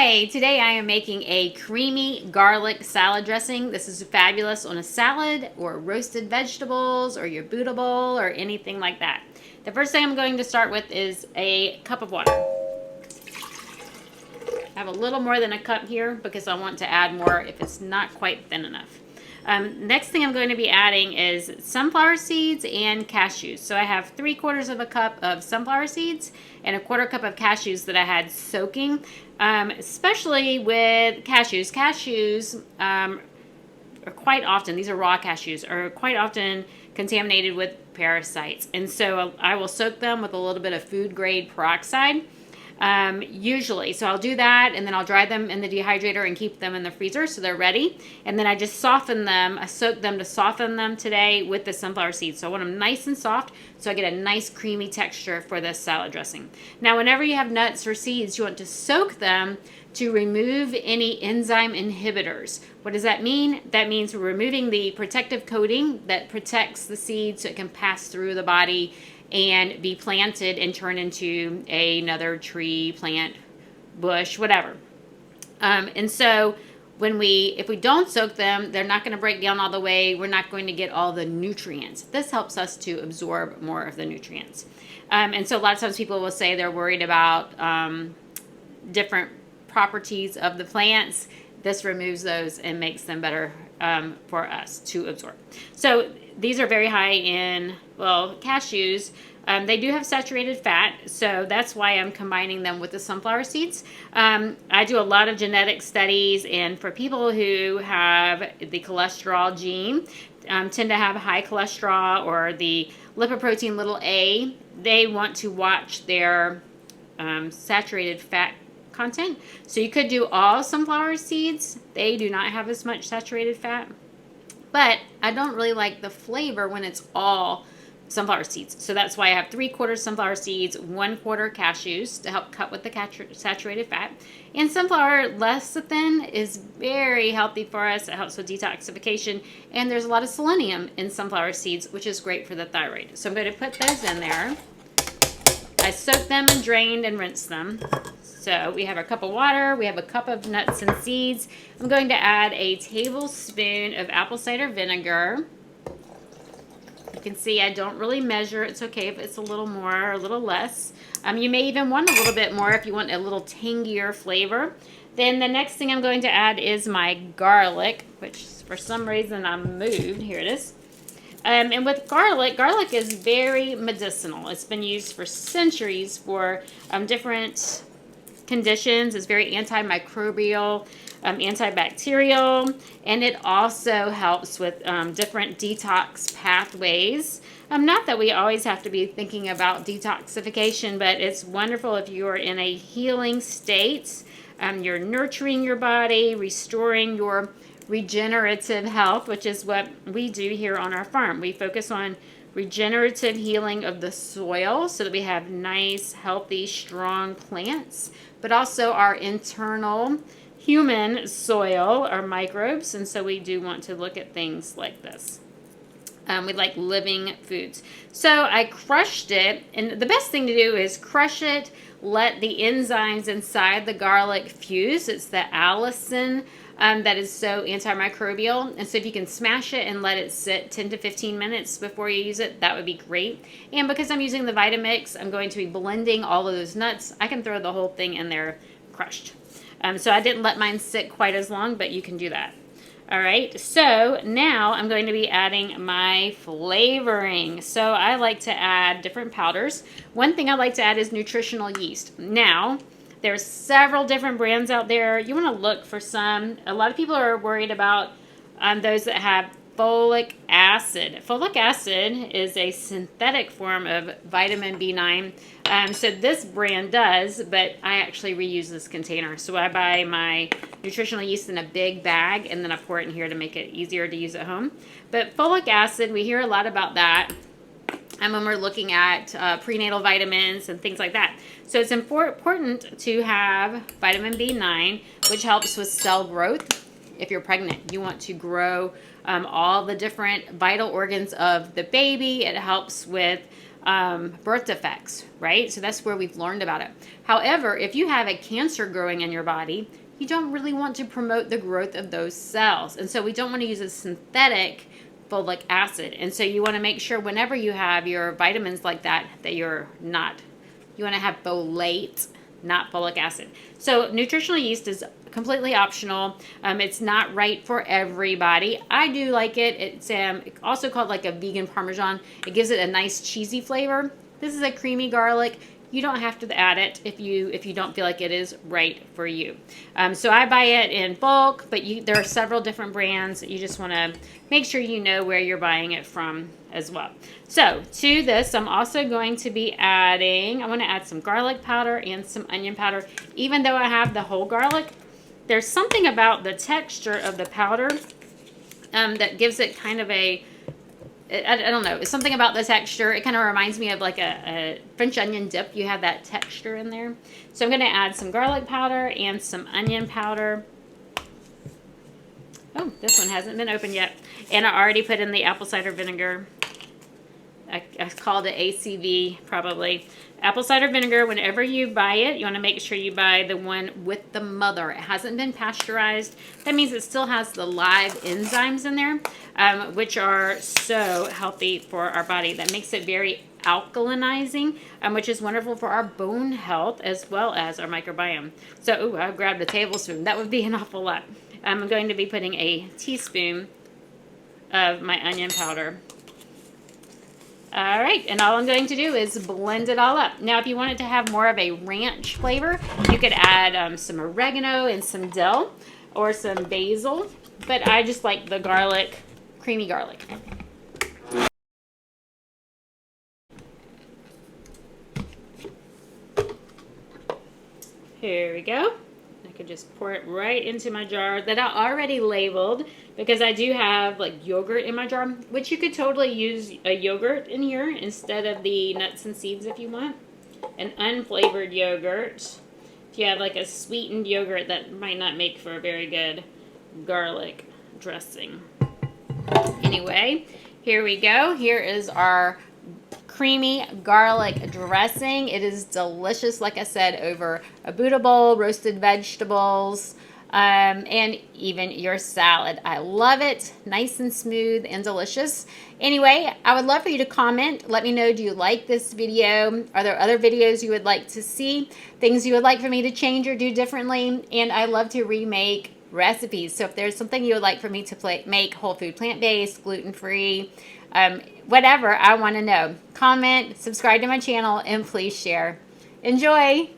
Hi, today I am making a creamy garlic salad dressing. This is fabulous on a salad or roasted vegetables or your Buddha bowl or anything like that. The first thing I'm going to start with is a cup of water. I have a little more than a cup here because I want to add more if it's not quite thin enough. Next thing I'm going to be adding is sunflower seeds and cashews. So I have 3/4 of a cup of sunflower seeds and a 1/4 cup of cashews that I had soaking. Especially with cashews. Cashews are quite often, these are raw cashews, are quite often contaminated with parasites. And so I will soak them with a little bit of food grade peroxide. Usually. So I'll do that and then I'll dry them in the dehydrator and keep them in the freezer so they're ready. And then I just soften them. I soak them to soften them today with the sunflower seeds. So I want them nice and soft so I get a nice creamy texture for this salad dressing. Now, whenever you have nuts or seeds, you want to soak them to remove any enzyme inhibitors. What does that mean? That means we're removing the protective coating that protects the seed so it can pass through the body and be planted and turn into another tree, plant, bush, whatever. And so if we don't soak them, they're not going to break down all the way. We're not going to get all the nutrients. This helps us to absorb more of the nutrients. And so a lot of times people will say they're worried about different properties of the plants. This removes those and makes them better for us to absorb. So these are very high in, cashews. They do have saturated fat, so that's why I'm combining them with the sunflower seeds. I do a lot of genetic studies, and for people who have the cholesterol gene, tend to have high cholesterol or the lipoprotein little a, they want to watch their saturated fat content. So you could do all sunflower seeds. They do not have as much saturated fat. But I don't really like the flavor when it's all sunflower seeds. So that's why I have 3/4 sunflower seeds, 1/4 cashews to help cut with the saturated fat. And sunflower lecithin is very healthy for us. It helps with detoxification. And there's a lot of selenium in sunflower seeds, which is great for the thyroid. So I'm going to put those in there. I soaked them and drained and rinsed them. So we have a cup of water, we have a cup of nuts and seeds. I'm going to add a tablespoon of apple cider vinegar. You can see I don't really measure. It's okay if it's a little more or a little less. You may even want a little bit more if you want a little tangier flavor. Then the next thing I'm going to add is my garlic, which for some reason I moved. Here it is. And with garlic is very medicinal. It's been used for centuries for different conditions. It's very antimicrobial, antibacterial, and it also helps with different detox pathways. Not that we always have to be thinking about detoxification, but it's wonderful if you're in a healing state. You're nurturing your body, restoring your regenerative health, which is what we do here on our farm. We focus on regenerative healing of the soil so that we have nice, healthy, strong plants, but also our internal human soil, our microbes, and so we do want to look at things like this. We like living foods. So I crushed it, and the best thing to do is crush it, let the enzymes inside the garlic fuse. It's the allicin that is so antimicrobial. And so if you can smash it and let it sit 10 to 15 minutes before you use it, that would be great. And because I'm using the Vitamix, I'm going to be blending all of those nuts. I can throw the whole thing in there crushed. So I didn't let mine sit quite as long, but you can do that. All right, so now I'm going to be adding my flavoring. So I like to add different powders. One thing I like to add is nutritional yeast. Now, there's several different brands out there. You want to look for some. A lot of people are worried about those that have folic acid. Folic acid is a synthetic form of vitamin B9. So this brand does, but I actually reuse this container. So I buy my nutritional yeast in a big bag, and then I pour it in here to make it easier to use at home. But folic acid, we hear a lot about that. And when we're looking at prenatal vitamins and things like that. So it's important to have vitamin B9, which helps with cell growth. If you're pregnant, you want to grow all the different vital organs of the baby. It helps with birth defects, right? So that's where we've learned about it. However, if you have a cancer growing in your body, you don't really want to promote the growth of those cells. And so we don't want to use a synthetic folic acid. And so you want to make sure whenever you have your vitamins like that, that you want to have folate, not folic acid. So nutritional yeast is completely optional. It's not right for everybody. I do like it. It's also called like a vegan Parmesan. It gives it a nice cheesy flavor. This is a creamy garlic. You don't have to add it if you don't feel like it is right for you. So I buy it in bulk, but there are several different brands. You just want to make sure you know where you're buying it from as well. So to this, I'm also going to be adding, I want to add some garlic powder and some onion powder. Even though I have the whole garlic, there's something about the texture of the powder that gives it kind of a, I don't know, it's something about the texture. It kind of reminds me of like a French onion dip. You have that texture in there. So I'm going to add some garlic powder and some onion powder. Oh, this one hasn't been opened yet. And I already put in the apple cider vinegar. I called it ACV probably. Apple cider vinegar, whenever you buy it, you want to make sure you buy the one with the mother. It hasn't been pasteurized. That means it still has the live enzymes in there, which are so healthy for our body. That makes it very alkalinizing, which is wonderful for our bone health as well as our microbiome. So, I grabbed a tablespoon. That would be an awful lot. I'm going to be putting a teaspoon of my onion powder. All right, and all I'm going to do is blend it all up. Now, if you wanted to have more of a ranch flavor, you could add some oregano and some dill or some basil, but I just like the garlic, creamy garlic. Here we go. I could just pour it right into my jar that I already labeled because I do have like yogurt in my jar, which you could totally use a yogurt in here instead of the nuts and seeds if you want. An unflavored yogurt. If you have like a sweetened yogurt, that might not make for a very good garlic dressing. Anyway, here we go. Here is our creamy garlic dressing. It is delicious, like I said, over a Buddha bowl, roasted vegetables, and even your salad. I love it. Nice and smooth and delicious. Anyway, I would love for you to comment. Let me know, do you like this video? Are there other videos you would like to see? Things you would like for me to change or do differently? And I love to remake recipes. So if there's something you would like for me to make whole food, plant-based, gluten-free, whatever, I want to know. Comment, subscribe to my channel, and please share. Enjoy!